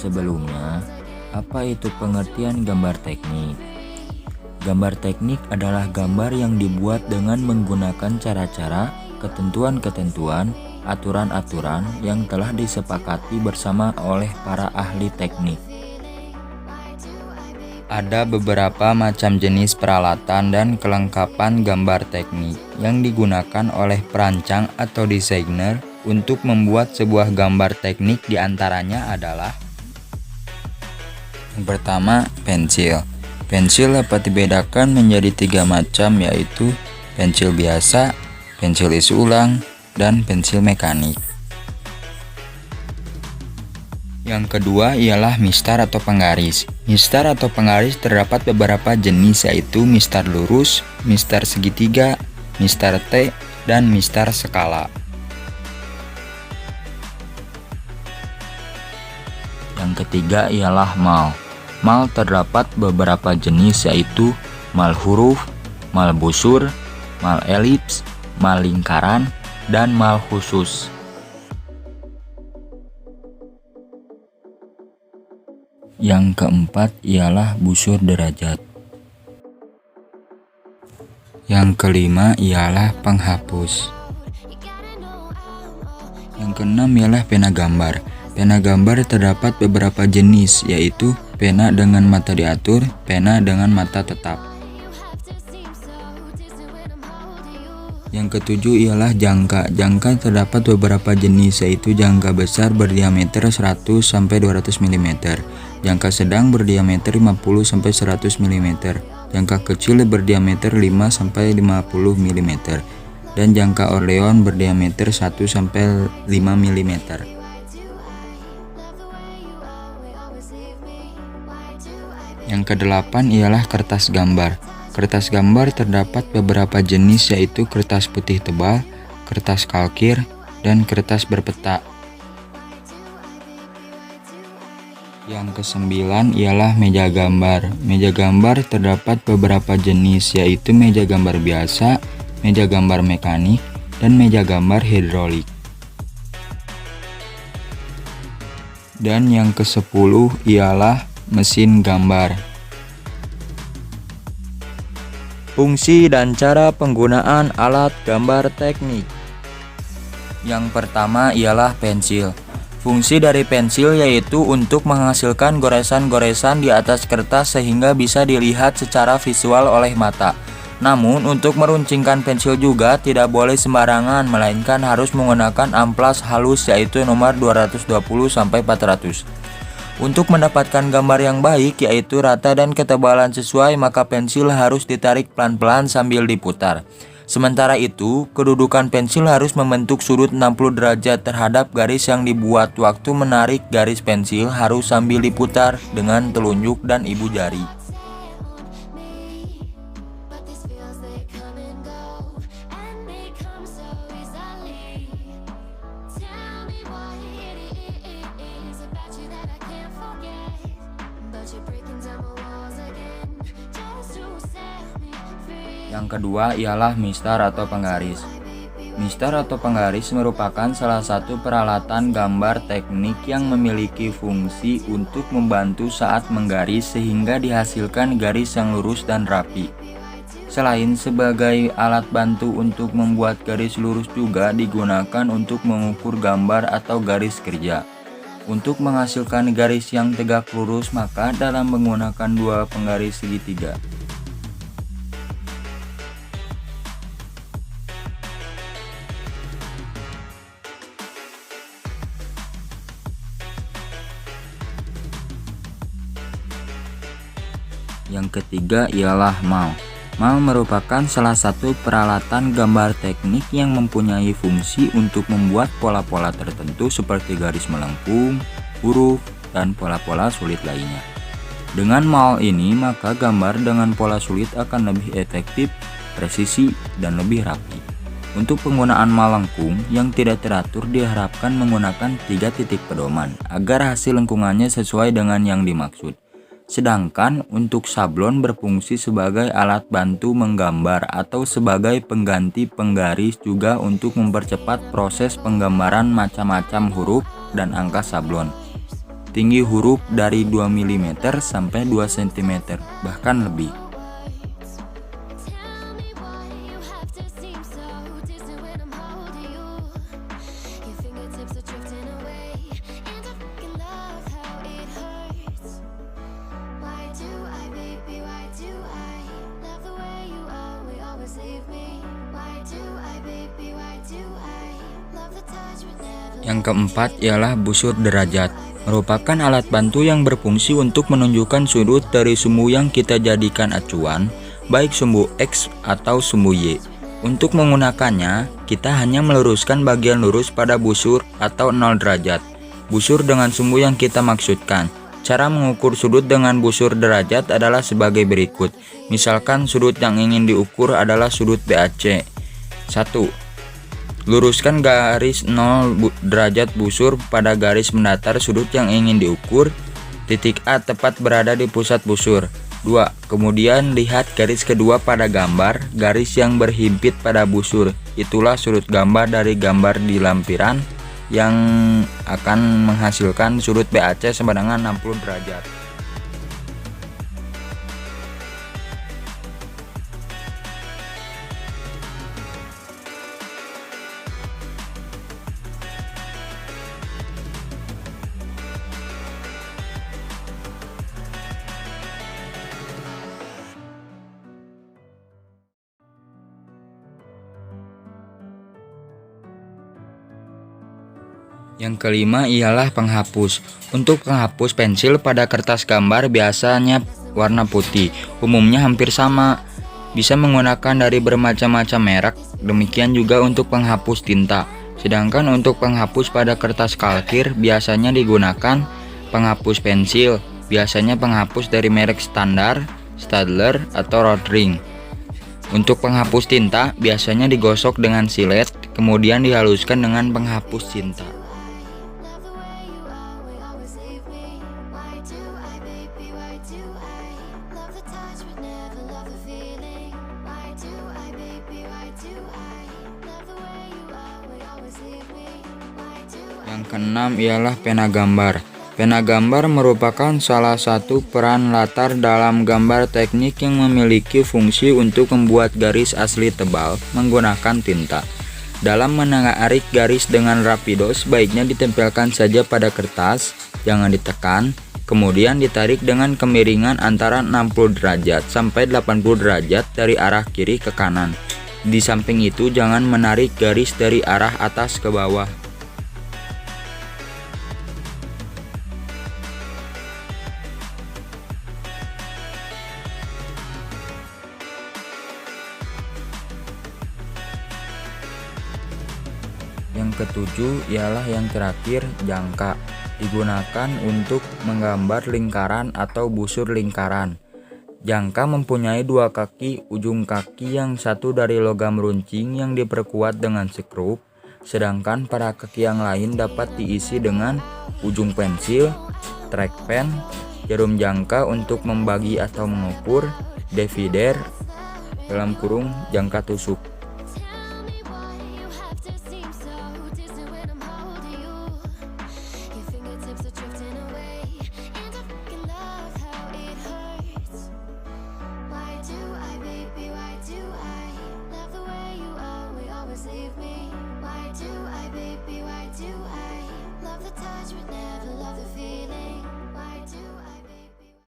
Sebelumnya, apa itu pengertian gambar teknik? Gambar teknik adalah gambar yang dibuat dengan menggunakan cara-cara, ketentuan-ketentuan, aturan-aturan yang telah disepakati bersama oleh para ahli teknik. Ada beberapa macam jenis peralatan dan kelengkapan gambar teknik yang digunakan oleh perancang atau desainer untuk membuat sebuah gambar teknik. Diantaranya adalah: yang pertama, pensil. Pensil dapat dibedakan menjadi 3 macam, yaitu pensil biasa, pensil isi ulang, dan pensil mekanik. Yang kedua ialah mistar atau penggaris. Mistar atau penggaris terdapat beberapa jenis, yaitu mistar lurus, mistar segitiga, mistar T, dan mistar skala. Yang ketiga ialah mal. Mal terdapat beberapa jenis, yaitu mal huruf, mal busur, mal elips, mal lingkaran, dan mal khusus. Yang keempat ialah busur derajat. Yang kelima ialah penghapus. Yang keenam ialah pena gambar. Pena gambar terdapat beberapa jenis, yaitu pena dengan mata diatur, pena dengan mata tetap. Yang ketujuh ialah jangka. Jangka terdapat beberapa jenis, yaitu jangka besar berdiameter 100-200 mm, jangka sedang berdiameter 50-100 mm, jangka kecil berdiameter 5-50 mm, dan jangka orleon berdiameter 1-5 mm. Yang kedelapan ialah kertas gambar. Kertas gambar terdapat beberapa jenis, yaitu kertas putih tebal, kertas kalkir, dan kertas berpeta. Yang kesembilan ialah meja gambar. Meja gambar terdapat beberapa jenis, yaitu meja gambar biasa, meja gambar mekanik, dan meja gambar hidrolik. Dan yang ke-10 ialah mesin gambar. Fungsi dan cara penggunaan alat gambar teknik. Yang pertama ialah pensil. Fungsi dari pensil yaitu untuk menghasilkan goresan-goresan di atas kertas sehingga bisa dilihat secara visual oleh mata. Namun untuk meruncingkan pensil juga tidak boleh sembarangan, melainkan harus menggunakan amplas halus, yaitu nomor 220-400. Untuk mendapatkan gambar yang baik, yaitu rata dan ketebalan sesuai, maka pensil harus ditarik pelan-pelan sambil diputar. Sementara itu, kedudukan pensil harus membentuk sudut 60 derajat terhadap garis yang dibuat. Waktu menarik garis pensil harus sambil diputar dengan telunjuk dan ibu jari. Yang kedua ialah mistar atau penggaris. Mistar atau penggaris merupakan salah satu peralatan gambar teknik yang memiliki fungsi untuk membantu saat menggaris sehingga dihasilkan garis yang lurus dan rapi. Selain sebagai alat bantu untuk membuat garis lurus, juga digunakan untuk mengukur gambar atau garis kerja. Untuk menghasilkan garis yang tegak lurus, maka dalam menggunakan dua penggaris segitiga. Yang ketiga ialah mal. Mal merupakan salah satu peralatan gambar teknik yang mempunyai fungsi untuk membuat pola-pola tertentu seperti garis melengkung, huruf, dan pola-pola sulit lainnya. Dengan mal ini, maka gambar dengan pola sulit akan lebih efektif, presisi, dan lebih rapi. Untuk penggunaan melengkung yang tidak teratur diharapkan menggunakan 3 titik pedoman agar hasil lengkungannya sesuai dengan yang dimaksud. Sedangkan untuk sablon berfungsi sebagai alat bantu menggambar atau sebagai pengganti penggaris juga untuk mempercepat proses penggambaran macam-macam huruf dan angka sablon. Tinggi huruf dari 2 mm sampai 2 cm, bahkan lebih. Yang keempat ialah busur derajat, merupakan alat bantu yang berfungsi untuk menunjukkan sudut dari sumbu yang kita jadikan acuan, baik sumbu X atau sumbu Y. Untuk menggunakannya, kita hanya meluruskan bagian lurus pada busur atau 0 derajat, busur dengan sumbu yang kita maksudkan. Cara mengukur sudut dengan busur derajat adalah sebagai berikut. Misalkan sudut yang ingin diukur adalah sudut BAC. 1. Luruskan garis 0 derajat busur pada garis mendatar sudut yang ingin diukur. Titik A tepat berada di pusat busur. 2. Kemudian lihat garis kedua pada gambar, garis yang berhimpit pada busur. Itulah sudut gambar dari gambar di lampiran yang akan menghasilkan sudut BAC sama dengan 60 derajat. Yang kelima ialah penghapus. Untuk penghapus pensil pada kertas gambar biasanya warna putih, umumnya hampir sama. Bisa menggunakan dari bermacam-macam merek, demikian juga untuk penghapus tinta. Sedangkan untuk penghapus pada kertas kalkir biasanya digunakan penghapus pensil, biasanya penghapus dari merek standar, Staedtler, atau Rotring. Untuk penghapus tinta biasanya digosok dengan silet, kemudian dihaluskan dengan penghapus tinta. Yang keenam ialah pena gambar. Pena gambar merupakan salah satu peran latar dalam gambar teknik yang memiliki fungsi untuk membuat garis asli tebal menggunakan tinta. Dalam menarik garis dengan rapido, sebaiknya ditempelkan saja pada kertas, jangan ditekan, kemudian ditarik dengan kemiringan antara 60 derajat sampai 80 derajat dari arah kiri ke kanan. Di samping itu, jangan menarik garis dari arah atas ke bawah. Yang ketujuh ialah yang terakhir, jangka. Digunakan untuk menggambar lingkaran atau busur lingkaran. Jangka mempunyai 2 kaki, ujung kaki yang satu dari logam runcing yang diperkuat dengan sekrup, sedangkan pada kaki yang lain dapat diisi dengan ujung pensil, trackpen, jarum jangka untuk membagi atau mengukur, divider (jangka tusuk). Why do I, baby, why do I love the touch but never